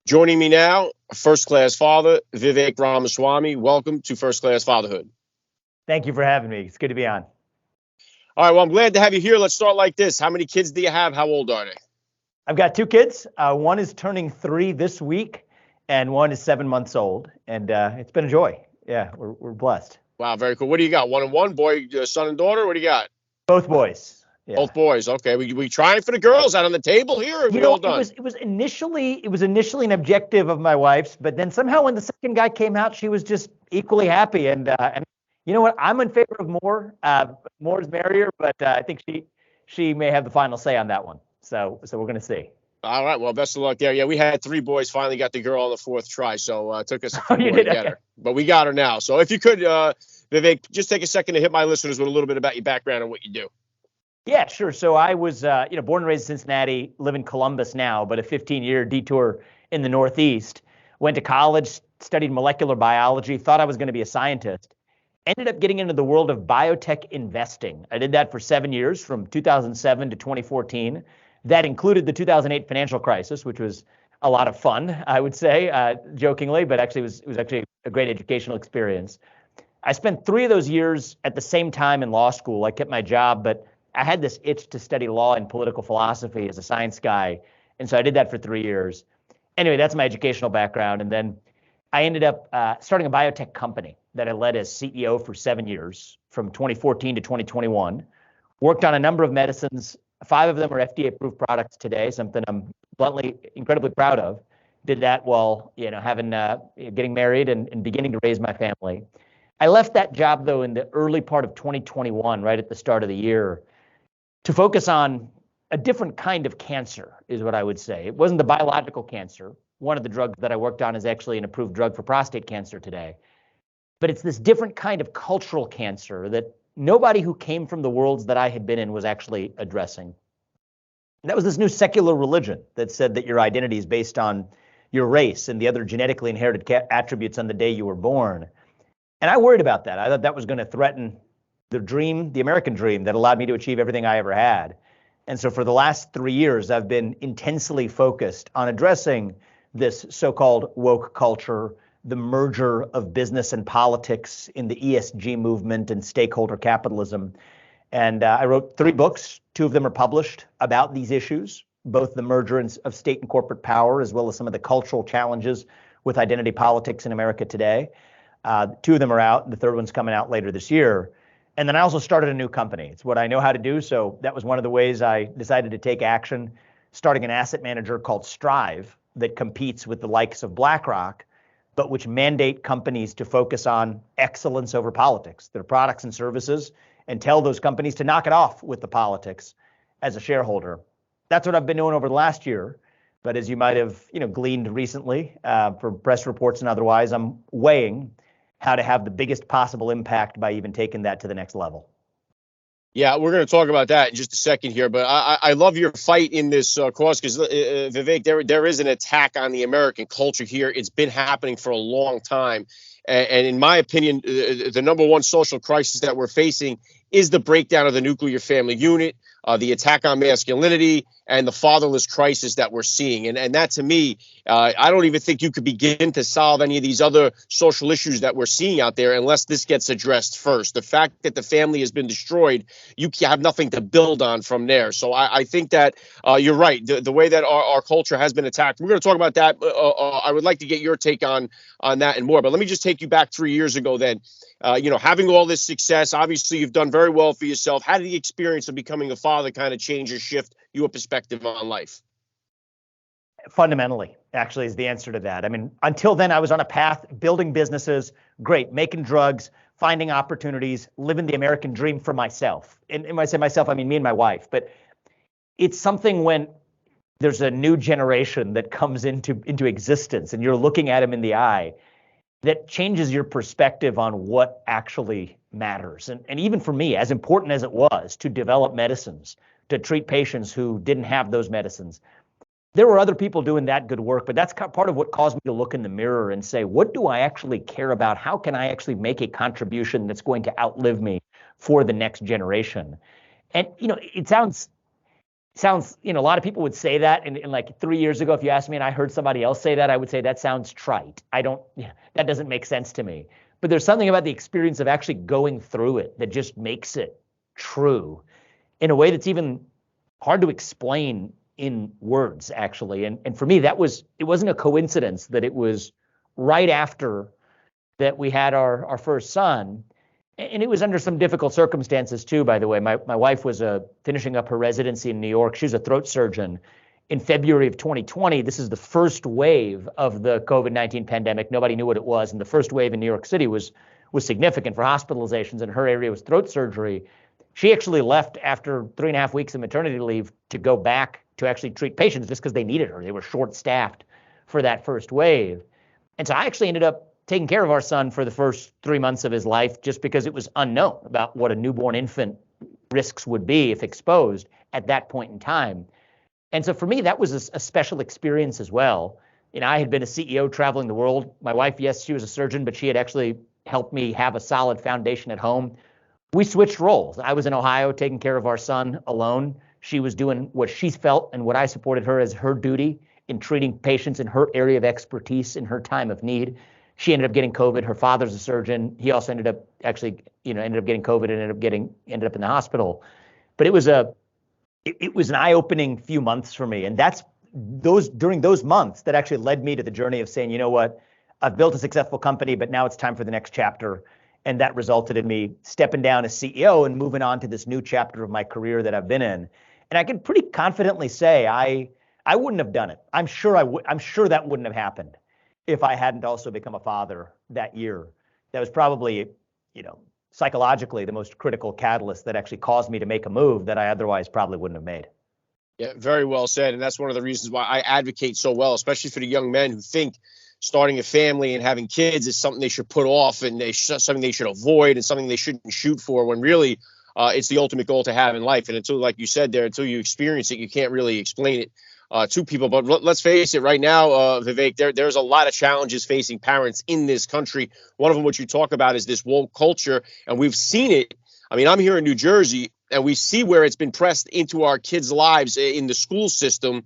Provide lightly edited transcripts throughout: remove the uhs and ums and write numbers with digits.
Joining me now, first class father, Vivek Ramaswamy. Welcome to First Class Fatherhood. Thank you for having me. It's good to be on. All right, well, I'm glad to have you here. Let's start like this. How many kids do you have? How old are they? I've got two kids. One is turning 3 this week, and one is 7 months old. And it's been a joy. Yeah, we're blessed. Wow, very cool. What do you got? One and one, boy, son and daughter? What do you got? Both boys. Yeah. Both boys. Okay. We trying for the girls out on the table here? Or are we all done? It was initially an objective of my wife's, but then somehow when the second guy came out, she was just equally happy. And you know what? I'm in favor of more. More is merrier, but I think she may have the final say on that one. So we're gonna see. All right. Well, best of luck there. Yeah, we had 3 boys. Finally got the girl on the 4th try. So it took us a few more to get her. But we got her now. So if you could, Vivek, just take a second to hit my listeners with a little bit about your background and what you do. Yeah, sure. So I was, born and raised in Cincinnati, live in Columbus now, but a 15-year detour in the Northeast. Went to college, studied molecular biology, thought I was going to be a scientist. Ended up getting into the world of biotech investing. I did that for 7 years, from 2007 to 2014. That included the 2008 financial crisis, which was a lot of fun, I would say, jokingly, but actually it was actually a great educational experience. I spent 3 of those years at the same time in law school. I kept my job, but I had this itch to study law and political philosophy as a science guy. And so I did that for 3 years. Anyway, that's my educational background. And then I ended up starting a biotech company that I led as CEO for 7 years, from 2014 to 2021. Worked on a number of medicines. 5 of them are FDA-approved products today, something I'm bluntly incredibly proud of. Did that while getting married and beginning to raise my family. I left that job, though, in the early part of 2021, right at the start of the year, to focus on a different kind of cancer, is what I would say. It wasn't the biological cancer. One of the drugs that I worked on is actually an approved drug for prostate cancer today. But it's this different kind of cultural cancer that nobody who came from the worlds that I had been in was actually addressing. And that was this new secular religion that said that your identity is based on your race and the other genetically inherited attributes on the day you were born. And I worried about that. I thought that was going to threaten the dream, the American dream that allowed me to achieve everything I ever had. And so for the last 3 years, I've been intensely focused on addressing this so-called woke culture, the merger of business and politics in the ESG movement and stakeholder capitalism. And I wrote 3 books. 2 of them are published about these issues, both the merger of state and corporate power, as well as some of the cultural challenges with identity politics in America today. 2 of them are out. The 3rd one's coming out later this year. And then I also started a new company. It's what I know how to do. So that was one of the ways I decided to take action, starting an asset manager called Strive that competes with the likes of BlackRock, but which mandate companies to focus on excellence over politics, their products and services, and tell those companies to knock it off with the politics as a shareholder. That's what I've been doing over the last year. But as you might have gleaned recently from press reports and otherwise, I'm weighing how to have the biggest possible impact by even taking that to the next level. Yeah, we're going to talk about that in just a second here, but I love your fight in this cause because, Vivek, there is an attack on the American culture here. It's been happening for a long time. And in my opinion, the number one social crisis that we're facing is the breakdown of the nuclear family unit, the attack on masculinity, and the fatherless crisis that we're seeing. And that, to me, I don't even think you could begin to solve any of these other social issues that we're seeing out there unless this gets addressed first. The fact that the family has been destroyed, you have nothing to build on from there. So I think that you're right. The way that our culture has been attacked, we're going to talk about that. I would like to get your take on that and more. But let me just take you back 3 years ago then. Having all this success, obviously you've done very well for yourself. How did the experience of becoming a father kind of change or shift your perspective on life? Fundamentally, actually, is the answer to that. I mean, until then, I was on a path, building businesses, great, making drugs, finding opportunities, living the American dream for myself. And when I say myself, I mean me and my wife. But it's something when there's a new generation that comes into existence and you're looking at them in the eye, that changes your perspective on what actually matters. And even for me, as important as it was to develop medicines, to treat patients who didn't have those medicines, there were other people doing that good work, but that's part of what caused me to look in the mirror and say, what do I actually care about? How can I actually make a contribution that's going to outlive me for the next generation? And, it sounds sounds, a lot of people would say that. And like 3 years ago, if you asked me and I heard somebody else say that, I would say that sounds trite. That doesn't make sense to me. But there's something about the experience of actually going through it that just makes it true in a way that's even hard to explain in words, actually. And for me, it wasn't a coincidence that it was right after that we had our first son. And it was under some difficult circumstances too, by the way. My wife was finishing up her residency in New York. She was a throat surgeon. In February of 2020, this is the first wave of the COVID-19 pandemic. Nobody knew what it was. And the first wave in New York City was significant for hospitalizations, and her area was throat surgery. She actually left after 3.5 weeks of maternity leave to go back to actually treat patients just because they needed her. They were short-staffed for that first wave. And so I actually ended up taking care of our son for the first 3 months of his life just because it was unknown about what a newborn infant risks would be if exposed at that point in time. And so for me, that was a special experience as well. I had been a CEO traveling the world. My wife, yes, she was a surgeon, but she had actually helped me have a solid foundation at home. We switched roles. I was in Ohio taking care of our son alone. She was doing what she felt and what I supported her as her duty in treating patients in her area of expertise in her time of need. She ended up getting COVID. Her father's a surgeon. He also ended up getting COVID and ended up in the hospital. But it was an eye-opening few months for me. And that's during those months that actually led me to the journey of saying, you know what, I've built a successful company, but now it's time for the next chapter. And that resulted in me stepping down as CEO and moving on to this new chapter of my career that I've been in. And I can pretty confidently say I wouldn't have done it. I'm sure that wouldn't have happened if I hadn't also become a father that year. That was probably, psychologically the most critical catalyst that actually caused me to make a move that I otherwise probably wouldn't have made. Yeah, very well said. And that's one of the reasons why I advocate so well, especially for the young men who think starting a family and having kids is something they should put off and something they should avoid and something they shouldn't shoot for, when really it's the ultimate goal to have in life. And until, like you said there, until you experience it, you can't really explain it to people. But let's face it, right now, Vivek, there's a lot of challenges facing parents in this country. One of them, what you talk about, is this woke culture. And we've seen it. I mean, I'm here in New Jersey, and we see where it's been pressed into our kids' lives in the school system.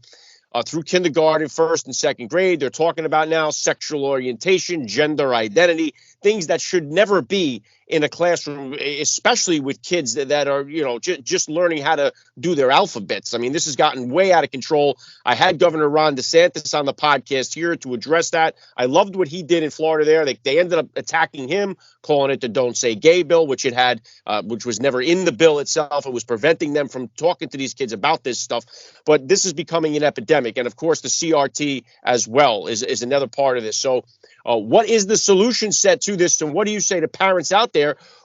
Through kindergarten, first and second grade. They're talking about now sexual orientation, gender identity, things that should never be in a classroom, especially with kids that are, just learning how to do their alphabets. I mean, this has gotten way out of control. I had Governor Ron DeSantis on the podcast here to address that. I loved what he did in Florida there. They ended up attacking him, calling it the Don't Say Gay bill, which which was never in the bill itself. It was preventing them from talking to these kids about this stuff. But this is becoming an epidemic. And of course, the CRT as well is another part of this. So what is the solution set to this? And what do you say to parents out there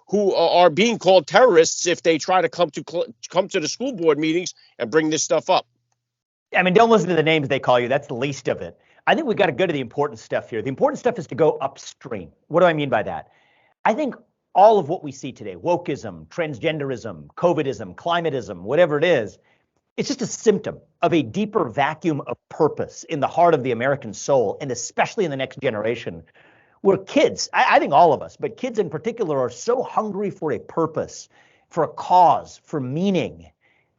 who are being called terrorists if they try to come to the school board meetings and bring this stuff up? I mean, don't listen to the names they call you. That's the least of it. I think we've got to go to the important stuff here. The important stuff is to go upstream. What do I mean by that? I think all of what we see today, wokeism, transgenderism, COVIDism, climatism, whatever it is, it's just a symptom of a deeper vacuum of purpose in the heart of the American soul, and especially in the next generation, where kids, I think all of us, but kids in particular, are so hungry for a purpose, for a cause, for meaning,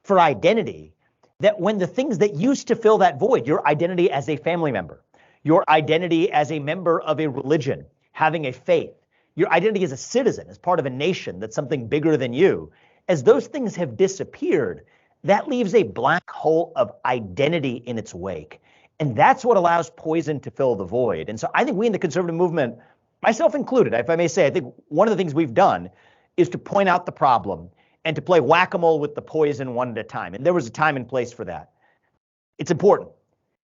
for identity, that when the things that used to fill that void, your identity as a family member, your identity as a member of a religion, having a faith, your identity as a citizen, as part of a nation that's something bigger than you, as those things have disappeared, that leaves a black hole of identity in its wake. And that's what allows poison to fill the void. And so I think we in the conservative movement, myself included, if I may say, I think one of the things we've done is to point out the problem and to play whack-a-mole with the poison one at a time. And there was a time and place for that. It's important.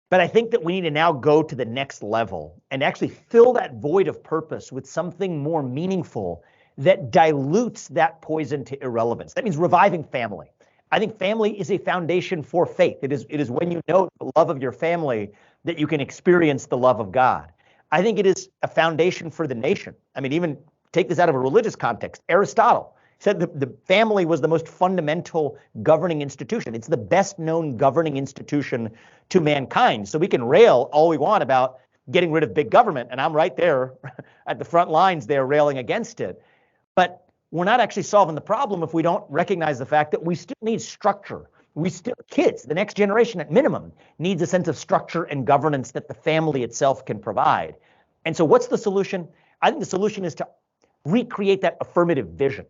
But I think that we need to now go to the next level and actually fill that void of purpose with something more meaningful that dilutes that poison to irrelevance. That means reviving family. I think family is a foundation for faith. It is when you know the love of your family that you can experience the love of God. I think it is a foundation for the nation. I mean, even take this out of a religious context. Aristotle said the family was the most fundamental governing institution. It's the best known governing institution to mankind. So we can rail all we want about getting rid of big government, and I'm right there at the front lines there railing against it. But we're not actually solving the problem if we don't recognize the fact that we still need structure. Kids, the next generation at minimum, needs a sense of structure and governance that the family itself can provide. And so what's the solution? I think the solution is to recreate that affirmative vision.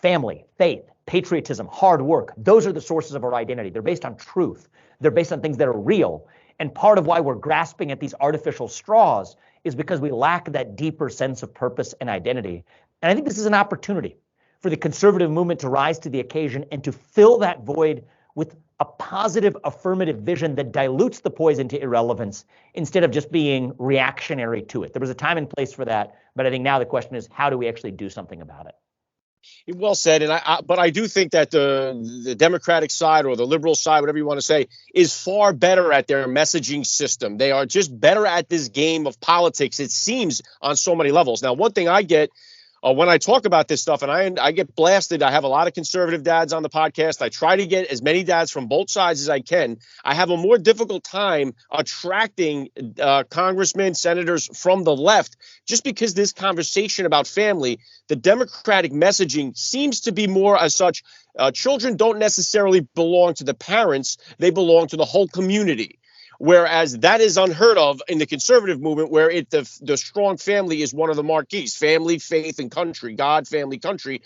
Family, faith, patriotism, hard work, those are the sources of our identity. They're based on truth. They're based on things that are real. And part of why we're grasping at these artificial straws is because we lack that deeper sense of purpose and identity. And I think this is an opportunity for the conservative movement to rise to the occasion and to fill that void with a positive affirmative vision that dilutes the poison to irrelevance instead of just being reactionary to it. There was a time and place for that, but I think now the question is, how do we actually do something about it? Well said, and but I do think that the Democratic side or the liberal side, whatever you want to say, is far better at their messaging system. They are just better at this game of politics, it seems, on so many levels. Now, one thing I get when I talk about this stuff, and I get blasted. I have a lot of conservative dads on the podcast. I try to get as many dads from both sides as I can. I have a more difficult time attracting congressmen, senators from the left, just because this conversation about family, the Democratic messaging seems to be more as such. Children don't necessarily belong to the parents. They belong to the whole community. Whereas that is unheard of in the conservative movement, where the strong family is one of the marquees. Family, faith, and country. God, family, country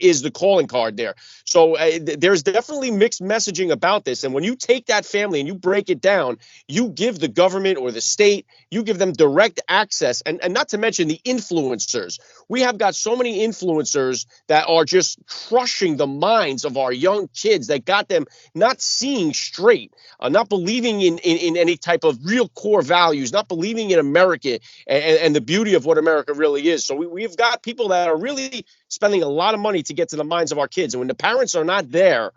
is the calling card there. So there's definitely mixed messaging about this. And when you take that family and you break it down, you give the government or the state, you give them direct access. And not to mention the influencers. We have got so many influencers that are just crushing the minds of our young kids, that got them not seeing straight, not believing in any type of real core values, not believing in America and the beauty of what America really is. So we've got people that are really spending a lot of money to get to the minds of our kids. And when the parents are not there,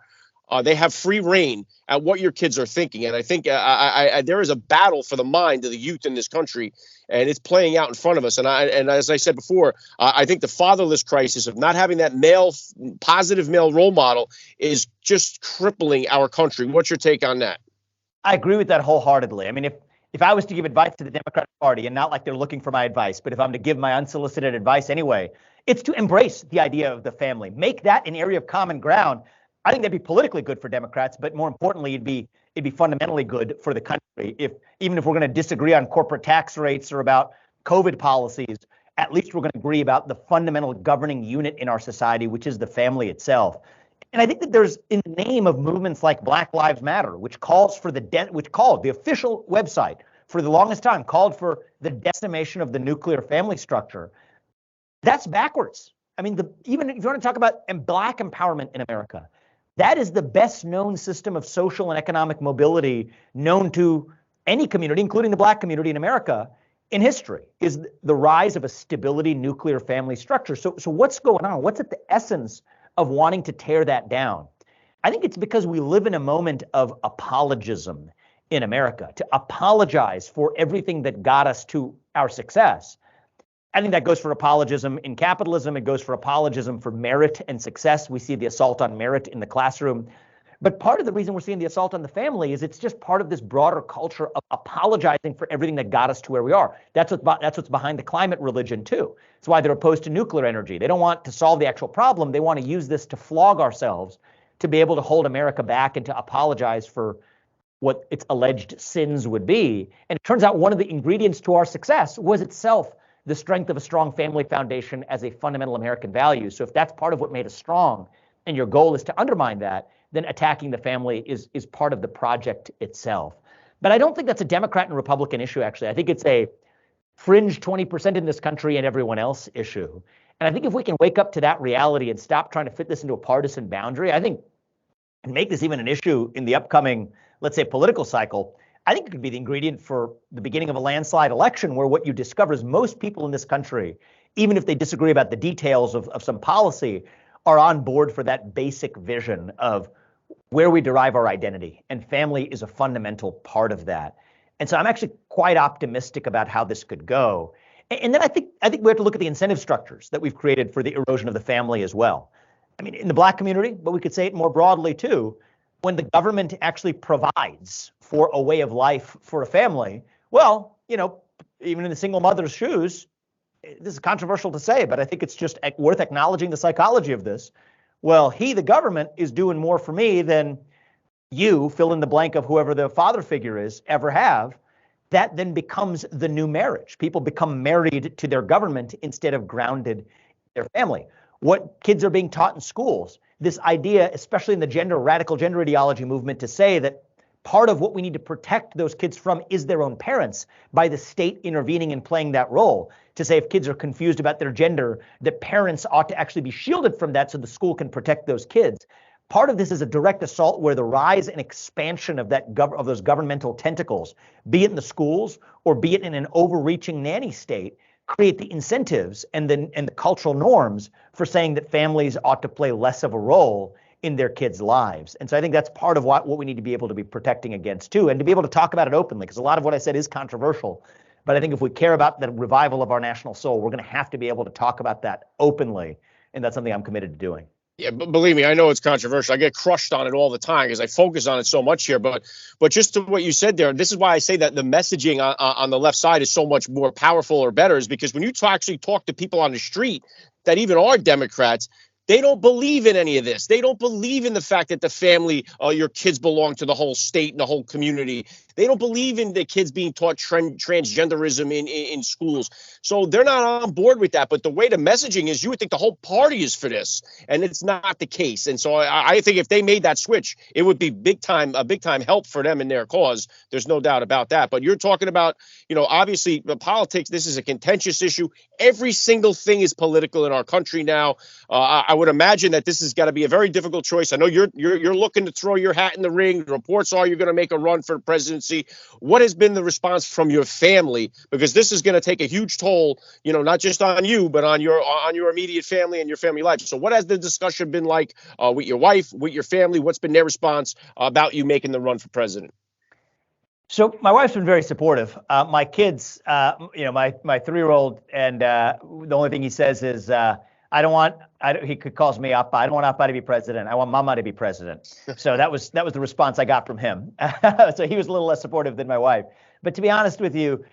they have free reign at what your kids are thinking. And I think there is a battle for the mind of the youth in this country, and it's playing out in front of us. And as I said before, I think the fatherless crisis of not having that positive male role model is just crippling our country. What's your take on that? I agree with that wholeheartedly. I mean, if I was to give advice to the Democratic Party, and not like they're looking for my advice, but if I'm to give my unsolicited advice anyway, it's to embrace the idea of the family. Make that an area of common ground. I think that'd be politically good for Democrats, but more importantly, it'd be fundamentally good for the country. Even if we're going to disagree on corporate tax rates or about COVID policies, at least we're going to agree about the fundamental governing unit in our society, which is the family itself. And I think that there's, in the name of movements like Black Lives Matter, which called the official website for the longest time called for the decimation of the nuclear family structure. That's backwards. I mean, even if you want to talk about Black empowerment in America, that is the best known system of social and economic mobility known to any community, including the Black community in America, in history, is the rise of a stability nuclear family structure. So what's going on? What's at the essence of wanting to tear that down? I think it's because we live in a moment of apologism in America, to apologize for everything that got us to our success. I think that goes for apologism in capitalism. It goes for apologism for merit and success. We see the assault on merit in the classroom. But part of the reason we're seeing the assault on the family is it's just part of this broader culture of apologizing for everything that got us to where we are. That's what's behind the climate religion, too. It's why they're opposed to nuclear energy. They don't want to solve the actual problem. They want to use this to flog ourselves, to be able to hold America back and to apologize for what its alleged sins would be. And it turns out one of the ingredients to our success was itself the strength of a strong family foundation as a fundamental American value. So if that's part of what made us strong, and your goal is to undermine that, then attacking the family is part of the project itself. But I don't think that's a Democrat and Republican issue, actually. I think it's a fringe 20% in this country and everyone else issue. And I think if we can wake up to that reality and stop trying to fit this into a partisan boundary, I think, and make this even an issue in the upcoming, let's say, political cycle, I think it could be the ingredient for the beginning of a landslide election, where what you discover is most people in this country, even if they disagree about the details of some policy, are on board for that basic vision of where we derive our identity, and family is a fundamental part of that. And so I'm actually quite optimistic about how this could go. And then I think we have to look at the incentive structures that we've created for the erosion of the family as well. I mean, in the Black community, but we could say it more broadly too, when the government actually provides for a way of life for a family, well, even in the single mother's shoes, this is controversial to say, but I think it's just worth acknowledging the psychology of this. Well, the government, is doing more for me than you fill in the blank of whoever the father figure is ever have, that then becomes the new marriage. People become married to their government instead of grounded in their family. What kids are being taught in schools, this idea, especially in the radical gender ideology movement, to say that part of what we need to protect those kids from is their own parents by the state intervening and playing that role. To say if kids are confused about their gender, that parents ought to actually be shielded from that so the school can protect those kids. Part of this is a direct assault where the rise and expansion of those governmental tentacles, be it in the schools or be it in an overreaching nanny state, create the incentives and the cultural norms for saying that families ought to play less of a role in their kids' lives. And so I think that's part of what we need to be able to be protecting against too, and to be able to talk about it openly, because a lot of what I said is controversial. But I think if we care about the revival of our national soul, we're going to have to be able to talk about that openly. And that's something I'm committed to doing. Yeah, but believe me, I know it's controversial. I get crushed on it all the time because I focus on it so much here. But just to what you said there, this is why I say that the messaging on the left side is so much more powerful or better, is because when you actually talk to people on the street that even are Democrats, they don't believe in any of this. They don't believe in the fact that the family, your kids belong to the whole state and the whole community. They don't believe in the kids being taught transgenderism in schools. So they're not on board with that. But the way the messaging is, you would think the whole party is for this. And it's not the case. And so I think if they made that switch, it would be a big time help for them in their cause. There's no doubt about that. But you're talking about, obviously the politics. This is a contentious issue. Every single thing is political in our country now. I would imagine that this has got to be a very difficult choice. I know you're looking to throw your hat in the ring. The reports are you're going to make a run for the presidency. What has been the response from your family? Because this is going to take a huge toll, not just on you, but on your immediate family and your family life. So what has the discussion been like with your wife, with your family? What's been their response about you making the run for president? So my wife's been very supportive. My kids, my 3-year-old, and the only thing he says is, he calls me Appa. I don't want Appa to be president. I want Mama to be president. So that was the response I got from him. So he was a little less supportive than my wife. But to be honest with you,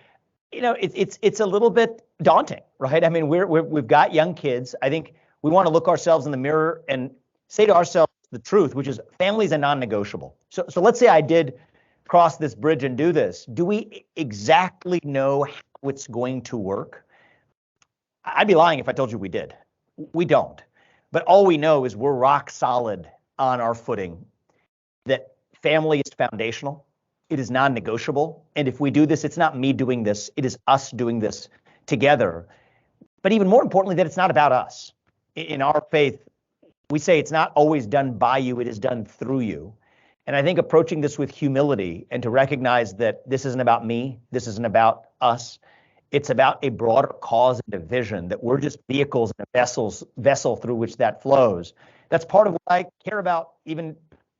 it's a little bit daunting, right? I mean, we've got young kids. I think we want to look ourselves in the mirror and say to ourselves the truth, which is families are non-negotiable. So let's say I did cross this bridge and do this. Do we exactly know how it's going to work? I'd be lying if I told you we did. We don't. But all we know is we're rock solid on our footing, that family is foundational. It is non-negotiable. And if we do this, it's not me doing this. It is us doing this together. But even more importantly, that it's not about us. In our faith, we say it's not always done by you. It is done through you. And I think approaching this with humility and to recognize that this isn't about me, this isn't about us. It's about a broader cause and a vision, that we're just vehicles and a vessel through which that flows. That's part of what I care about even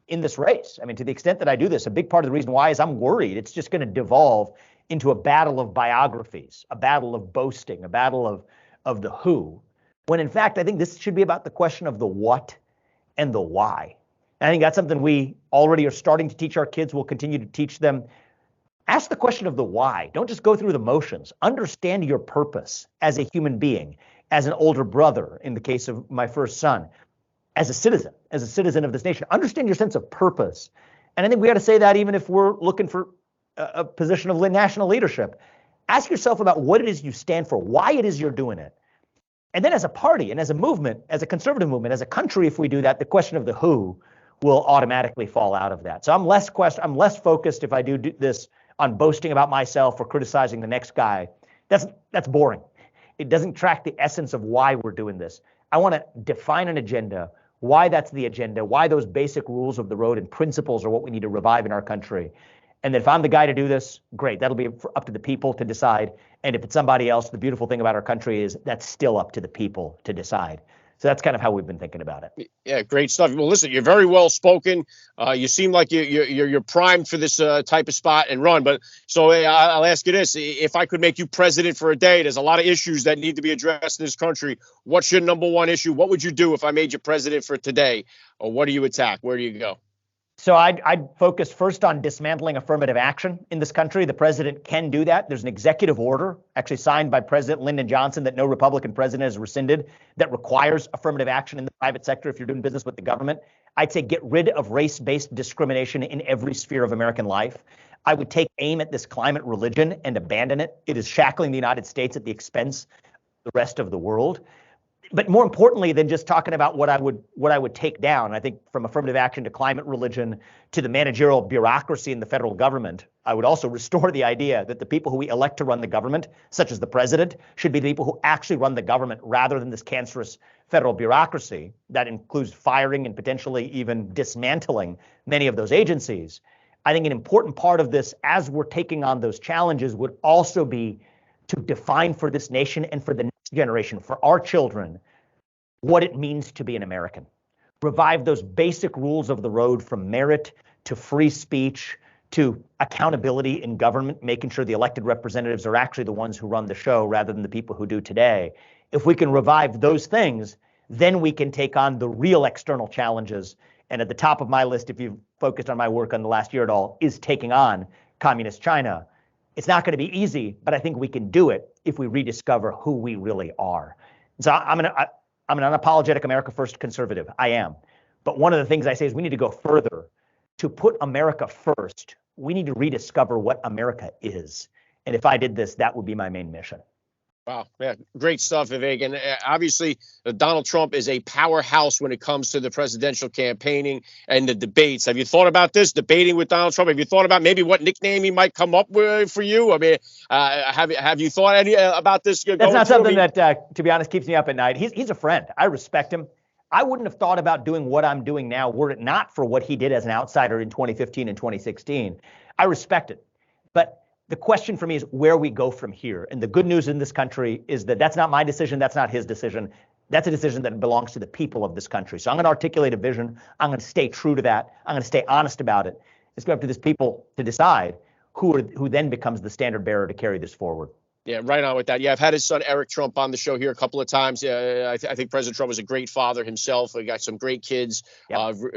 in this race. I mean, to the extent that I do this, a big part of the reason why is I'm worried it's just going to devolve into a battle of biographies, a battle of boasting, a battle of the who, when in fact, I think this should be about the question of the what and the why. And I think that's something we already are starting to teach our kids. We'll continue to teach them. Ask the question of the why. Don't just go through the motions. Understand your purpose as a human being, as an older brother, in the case of my first son, as a citizen of this nation. Understand your sense of purpose. And I think we got to say that even if we're looking for a position of national leadership. Ask yourself about what it is you stand for, why it is you're doing it. And then as a party and as a movement, as a conservative movement, as a country, if we do that, the question of the who will automatically fall out of that. So I'm less focused if I do this on boasting about myself or criticizing the next guy. That's boring. It doesn't track the essence of why we're doing this. I want to define an agenda, why that's the agenda, why those basic rules of the road and principles are what we need to revive in our country. And then if I'm the guy to do this, great. That'll be up to the people to decide. And if it's somebody else, the beautiful thing about our country is that's still up to the people to decide. So that's kind of how we've been thinking about it. Yeah, great stuff. Well, listen, you're very well spoken. You seem like you're primed for this type of spot and run. But so I'll ask you this: if I could make you president for a day, there's a lot of issues that need to be addressed in this country. What's your number one issue? What would you do if I made you president for today? Or what do you attack? Where do you go? So I'd focus first on dismantling affirmative action in this country. The president can do that. There's an executive order actually signed by President Lyndon Johnson that no Republican president has rescinded that requires affirmative action in the private sector if you're doing business with the government. I'd say get rid of race-based discrimination in every sphere of American life. I would take aim at this climate religion and abandon it. It is shackling the United States at the expense of the rest of the world. But more importantly than just talking about what I would take down, I think from affirmative action to climate religion to the managerial bureaucracy in the federal government, I would also restore the idea that the people who we elect to run the government, such as the president, should be the people who actually run the government rather than this cancerous federal bureaucracy that includes firing and potentially even dismantling many of those agencies. I think an important part of this, as we're taking on those challenges, would also be to define for this nation and for the next generation, for our children, what it means to be an American. Revive those basic rules of the road, from merit to free speech to accountability in government, making sure the elected representatives are actually the ones who run the show rather than the people who do today. If we can revive those things, then we can take on the real external challenges. And at the top of my list, if you've focused on my work on the last year at all, is taking on communist China. It's not going to be easy, but I think we can do it if we rediscover who we really are. So I'm an unapologetic America First conservative. I am. But one of the things I say is we need to go further. To put America first, we need to rediscover what America is. And if I did this, that would be my main mission. Wow. Yeah. Great stuff, Vivek. And obviously, Donald Trump is a powerhouse when it comes to the presidential campaigning and the debates. Have you thought about this, debating with Donald Trump? Have you thought about maybe what nickname he might come up with for you? I mean, have you thought any about this? That's not something that, to be honest, keeps me up at night. He's a friend. I respect him. I wouldn't have thought about doing what I'm doing now were it not for what he did as an outsider in 2015 and 2016. I respect it. But the question for me is where we go from here. And the good news in this country is that that's not my decision. That's not his decision. That's a decision that belongs to the people of this country. So I'm going to articulate a vision. I'm going to stay true to that. I'm going to stay honest about it. It's up to this people to decide who then becomes the standard bearer to carry this forward. Yeah, right on with that. Yeah, I've had his son, Eric Trump, on the show here a couple of times. Yeah, I think President Trump was a great father himself. He got some great kids,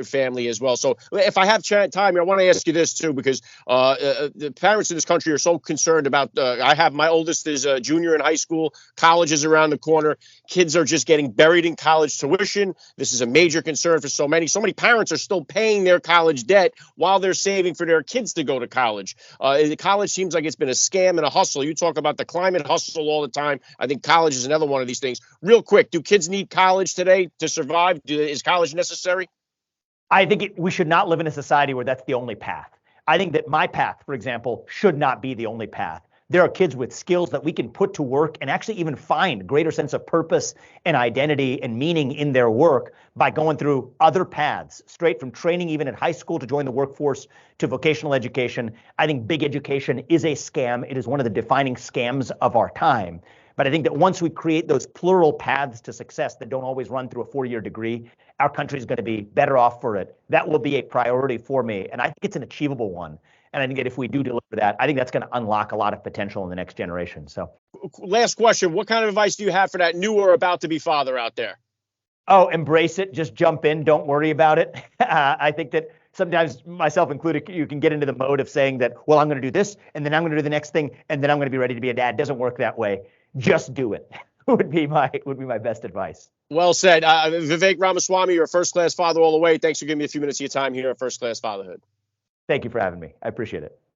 family as well. So if I have time, I want to ask you this, too, because the parents in this country are so concerned about I have my oldest is a junior in high school. College is around the corner. Kids are just getting buried in college tuition. This is a major concern for so many. So many parents are still paying their college debt while they're saving for their kids to go to college. College seems like it's been a scam and a hustle. You talk about the climate hustle all the time. I think college is another one of these things. Real quick, do kids need college today to survive? Is college necessary? I think we should not live in a society where that's the only path. I think that my path, for example, should not be the only path. There are kids with skills that we can put to work and actually even find greater sense of purpose and identity and meaning in their work by going through other paths, straight from training even at high school to join the workforce to vocational education. I think big education is a scam. It is one of the defining scams of our time. But I think that once we create those plural paths to success that don't always run through a 4-year degree, our country is going to be better off for it. That will be a priority for me. And I think it's an achievable one. And I think that if we do deliver that, I think that's going to unlock a lot of potential in the next generation. So, last question. What kind of advice do you have for that new or about to be father out there? Oh, embrace it. Just jump in. Don't worry about it. I think that sometimes, myself included, you can get into the mode of saying that, well, I'm going to do this, and then I'm going to do the next thing, and then I'm going to be ready to be a dad. It doesn't work that way. Just do it. would be my best advice. Well said. Vivek Ramaswamy, you're a first-class father all the way. Thanks for giving me a few minutes of your time here at First Class Fatherhood. Thank you for having me. I appreciate it.